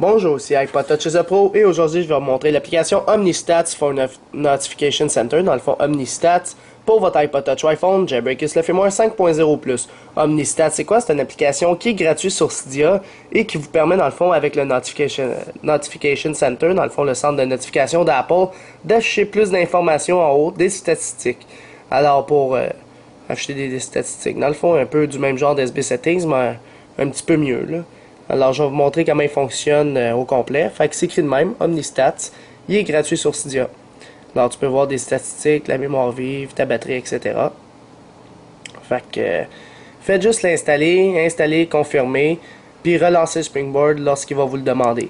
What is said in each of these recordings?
Bonjour, c'est iPod Touch is a Pro et aujourd'hui je vais vous montrer l'application OmniStats for Notification Center, dans le fond OmniStats pour votre iPod Touch ou iPhone, Jailbreakers le firmware 5.0+. OmniStats c'est quoi? C'est une application qui est gratuite sur Cydia et qui vous permet dans le fond avec le Notification Center, dans le fond le centre de notification d'Apple, d'afficher plus d'informations en haut, des statistiques. Alors pour afficher des statistiques, dans le fond un peu du même genre d'SB Settings mais un petit peu mieux là. Alors, je vais vous montrer comment il fonctionne au complet. Fait que c'est écrit de même, OmniStats. Il est gratuit sur Cydia. Alors, tu peux voir des statistiques, la mémoire vive, ta batterie, etc. Fait que, faites juste l'installer, installer, confirmer, puis relancer Springboard lorsqu'il va vous le demander.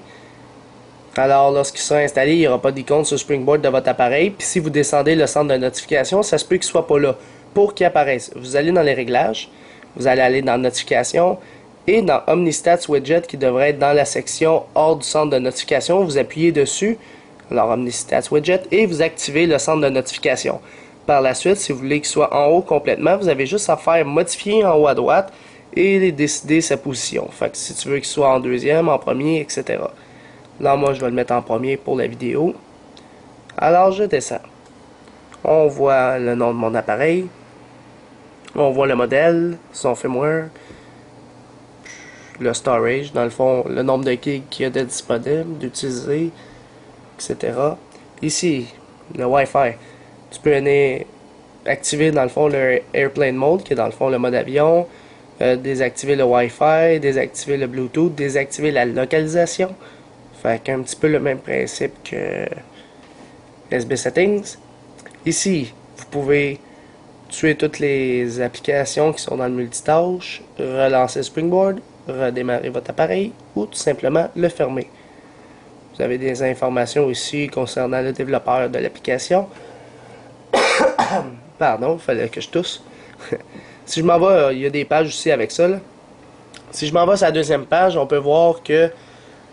Alors, lorsqu'il sera installé, il n'y aura pas d'icône sur Springboard de votre appareil. Puis si vous descendez le centre de notification, ça se peut qu'il ne soit pas là. Pour qu'il apparaisse, vous allez dans les réglages, vous allez aller dans Notification, et dans OmniStats Widget qui devrait être dans la section hors du centre de notification, vous appuyez dessus, alors OmniStats Widget, et vous activez le centre de notification. Par la suite, si vous voulez qu'il soit en haut complètement, vous avez juste à faire modifier en haut à droite et décider sa position. Fait que si tu veux qu'il soit en deuxième, en premier, etc. Là, moi, je vais le mettre en premier pour la vidéo. Alors, je descends. On voit le nom de mon appareil. On voit le modèle, son firmware. Le storage, dans le fond, le nombre de gigs qu'il y a de disponible, d'utiliser, etc. Ici, le Wi-Fi. Tu peux activer dans le fond le Airplane Mode, qui est dans le fond le mode avion, désactiver le Wi-Fi, désactiver le Bluetooth, désactiver la localisation. Fait qu'un petit peu le même principe que SB Settings. Ici, vous pouvez tuer toutes les applications qui sont dans le multitâche, relancer Springboard, redémarrer votre appareil ou tout simplement le fermer. Vous avez des informations ici concernant le développeur de l'application. Pardon, il fallait que je tousse. Si je m'en vais, il y a des pages aussi avec ça. Là. Si je m'en vais sur la deuxième page, on peut voir que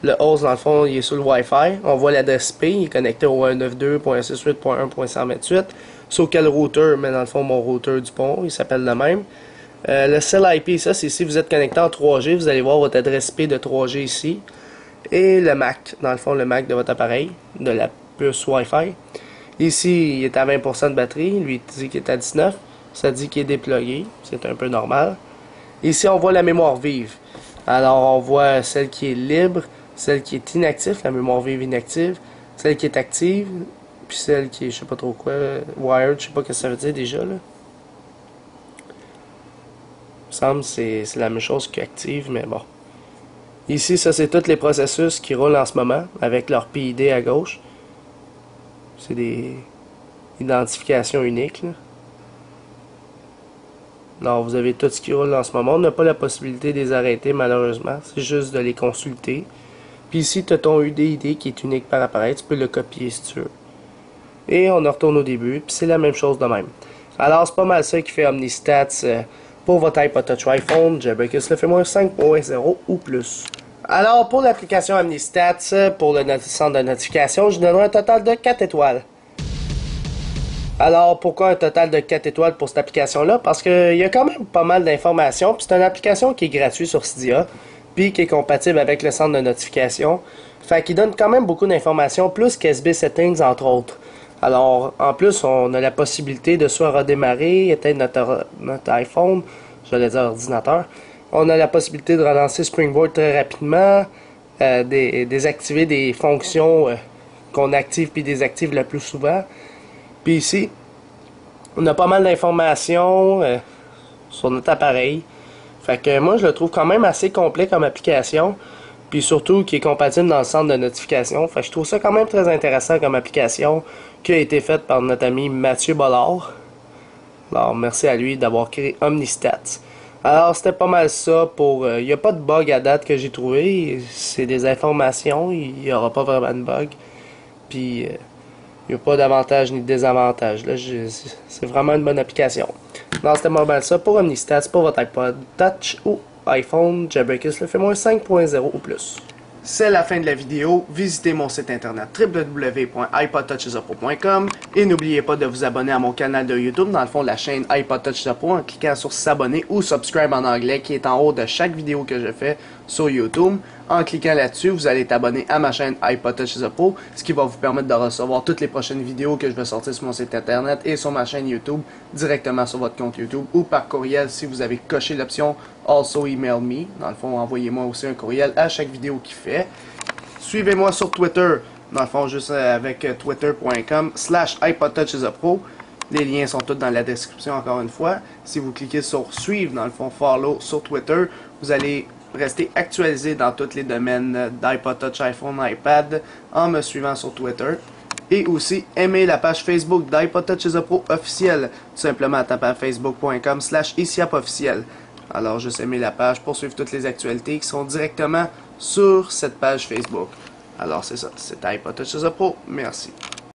le host, dans le fond, il est sur le Wi-Fi. On voit l'adresse IP, il est connecté au 192.168.1.168. Sur quel routeur, mais dans le fond, mon routeur du pont, il s'appelle le même. Le cell IP, ça, c'est si vous êtes connecté en 3G, vous allez voir votre adresse IP de 3G ici. Et le MAC, dans le fond, le MAC de votre appareil, de la puce Wi-Fi. Ici, il est à 20% de batterie, lui, il dit qu'il est à 19%. Ça dit qu'il est déployé, c'est un peu normal. Ici, on voit la mémoire vive. Alors, on voit celle qui est libre, celle qui est inactive, la mémoire vive inactive, celle qui est active, puis celle qui est, je sais pas trop quoi, wired, je sais pas ce que ça veut dire déjà, là. Il me semble que c'est la même chose qu'active, mais bon. Ici, ça, c'est tous les processus qui roulent en ce moment, avec leur PID à gauche. C'est des identifications uniques, là. Alors, vous avez tout ce qui roule en ce moment. On n'a pas la possibilité de les arrêter, malheureusement. C'est juste de les consulter. Puis ici, tu as ton UDID qui est unique par appareil. Tu peux le copier si tu veux. Et on retourne au début. Puis c'est la même chose de même. Alors, c'est pas mal ça qui fait OmniStats pour votre iPod Touch ou iPhone, Jailbreakers le firmware 5.0 ou plus. Alors, pour l'application OmniStats, pour le centre de notification, je donnerai un total de 4 étoiles. Alors, pourquoi un total de 4 étoiles pour cette application-là? Parce qu'il y a quand même pas mal d'informations. Puis c'est une application qui est gratuite sur Cydia, puis qui est compatible avec le centre de notification. Fait qu'il donne quand même beaucoup d'informations, plus qu'SB Settings, entre autres. Alors, en plus, on a la possibilité de soit redémarrer, éteindre notre iPhone, j'allais dire ordinateur. On a la possibilité de relancer Springboard très rapidement, désactiver des fonctions qu'on active puis désactive le plus souvent. Puis ici, on a pas mal d'informations sur notre appareil. Fait que moi, je le trouve quand même assez complet comme application. Puis surtout, qui est compatible dans le centre de notification. Fait que je trouve ça quand même très intéressant comme application qui a été faite par notre ami Mathieu Bollard. Alors, merci à lui d'avoir créé OmniStats. Alors, c'était pas mal ça pour... Il n'y a pas de bug à date que j'ai trouvé. C'est des informations. Il n'y aura pas vraiment de bug. Puis, il n'y a pas d'avantage ni de désavantage. Là, c'est vraiment une bonne application. Alors, c'était pas mal ça pour OmniStats, pour votre iPod Touch ou iPhone, Jailbreakers le firmware 5.0 ou plus. C'est la fin de la vidéo. Visitez mon site internet www.ipodtouchisapro.com et n'oubliez pas de vous abonner à mon canal de YouTube, dans le fond de la chaîne iPod Touch Pro, en cliquant sur s'abonner ou subscribe en anglais qui est en haut de chaque vidéo que je fais sur YouTube. En cliquant là-dessus, vous allez être abonné à ma chaîne iPod Touch is a Pro, ce qui va vous permettre de recevoir toutes les prochaines vidéos que je vais sortir sur mon site internet et sur ma chaîne YouTube directement sur votre compte YouTube ou par courriel si vous avez coché l'option Also Email Me. Dans le fond, envoyez-moi aussi un courriel à chaque vidéo qu'il fait. Suivez-moi sur Twitter, dans le fond, juste avec twitter.com/iPodTouchIsAPro. Les liens sont tous dans la description encore une fois. Si vous cliquez sur suivre, dans le fond, follow sur Twitter, vous allez rester actualisé dans tous les domaines d'iPod Touch, iPhone, iPad en me suivant sur Twitter. Et aussi, aimez la page Facebook d'iPod Touch is a Pro officiel, tout simplement à taper à facebook.com/ICIAPofficiel. Alors, juste aimez la page pour suivre toutes les actualités qui sont directement sur cette page Facebook. Alors, c'est ça, c'était iPod Touch is a Pro. Merci.